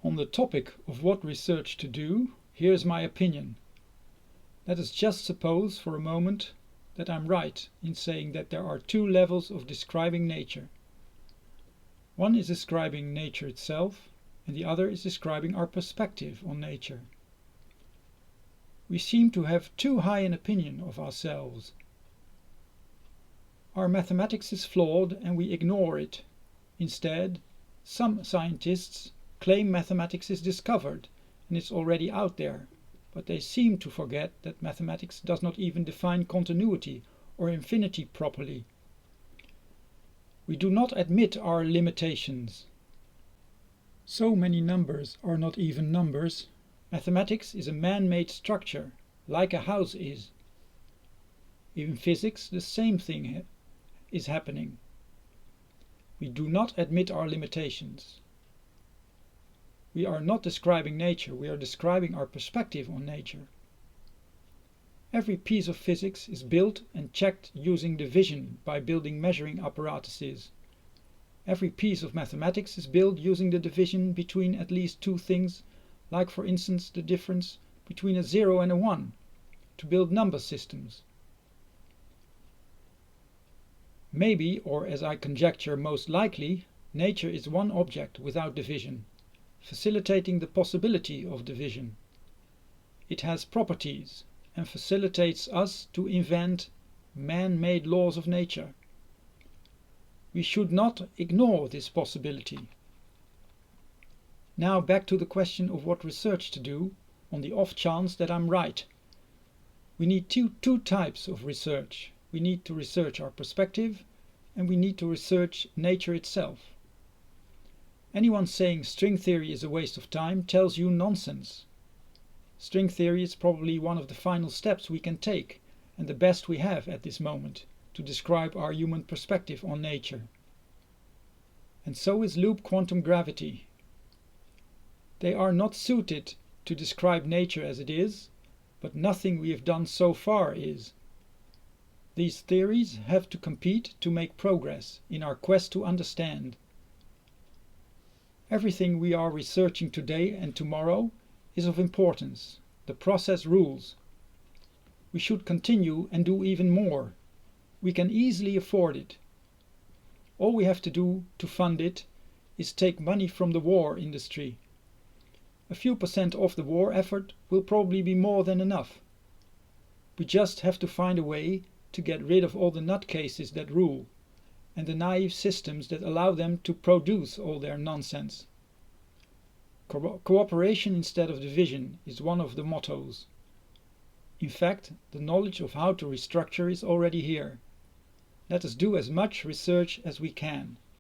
On the topic of what research to do, here's my opinion. Let us just suppose for a moment that I'm right in saying that there are two levels of describing nature. One is describing nature itself, and the other is describing our perspective on nature. We seem to have too high an opinion of ourselves. Our mathematics is flawed and we ignore it. Instead, some scientists claim mathematics is discovered and it's already out there, but they seem to forget that mathematics does not even define continuity or infinity properly. We do not admit our limitations. So many numbers are not even numbers. Mathematics is a man-made structure, like a house is. In physics, the same thing is happening. We do not admit our limitations. We are not describing nature, we are describing our perspective on nature. Every piece of physics is built and checked using division by building measuring apparatuses. Every piece of mathematics is built using the division between at least two things, like for instance the difference between a 0 and a 1, to build number systems. Maybe, or as I conjecture most likely, nature is one object without division, facilitating the possibility of division. It has properties and facilitates us to invent man-made laws of nature. We should not ignore this possibility. Now back to the question of what research to do on the off chance that I'm right. We need two types of research. We need to research our perspective and we need to research nature itself. Anyone saying string theory is a waste of time tells you nonsense. String theory is probably one of the final steps we can take and the best we have at this moment to describe our human perspective on nature. And so is loop quantum gravity. They are not suited to describe nature as it is, but nothing we have done so far is. These theories have to compete to make progress in our quest to understand. Everything we are researching today and tomorrow is of importance. The process rules. We should continue and do even more. We can easily afford it. All we have to do to fund it is take money from the war industry. A few percent of the war effort will probably be more than enough. We just have to find a way to get rid of all the nutcases that rule and the naive systems that allow them to produce all their nonsense. Cooperation instead of division is one of the mottos. In fact, the knowledge of how to restructure is already here. Let us do as much research as we can.